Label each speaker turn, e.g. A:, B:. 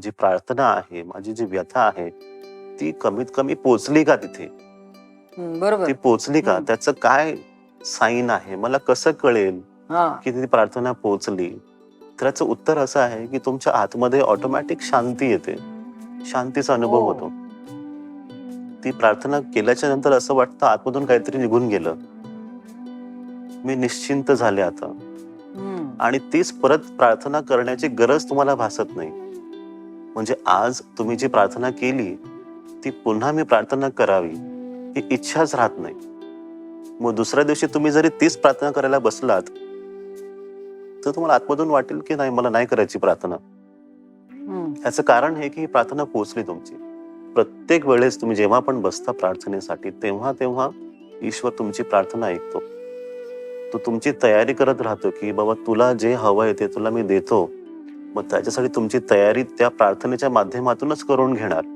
A: जी प्रार्थना आहे, माझी जी व्यथा आहे, ती कमीत कमी पोहोचली का तिथे?
B: बरोबर.
A: ती पोहोचली का?
B: हं.
A: त्याचं काय साईन आहे? मला कसं कळेल
B: हां.
A: की ती प्रार्थना पोहोचली? तर याचं उत्तर असं आहे की तुमच्या आतमध्ये ऑटोमॅटिक शांती येते. शांतीचा अनुभव
B: ओह!
A: होतो. ती प्रार्थना केल्याच्या नंतर असं वाटतं आतमधून काहीतरी निघून गेलं. मी निश्चिंत झाले आता.
B: हं.
A: आणि तीच परत प्रार्थना करण्याची गरज तुम्हाला भासत नाही. म्हणजे आज तुम्ही जी प्रार्थना केली, ती पुन्हा मी प्रार्थना करावी, ही इच्छाच राहत नाही. मग दुसऱ्या दिवशी तुम्ही जरी तीच प्रार्थना करायला बसलात, तर तुम्हाला आतमधून वाटेल की नाही मला नाही करायची प्रार्थना.
B: हं.
A: याचं कारण हे की ही प्रार्थना पोहोचली तुमची. प्रत्येक वेळेस तुम्ही जेव्हा पण बसता प्रार्थनेसाठी, तेव्हा तेव्हा ईश्वर तुमची प्रार्थना ऐकतो. तो तुमची तयारी करत राहतो की बाबा तुला जे हवंय ते तुला मी देतो. मग त्याच्यासाठी तुमची तयारी त्या प्रार्थनेच्या माध्यमातूनच करून घेणार.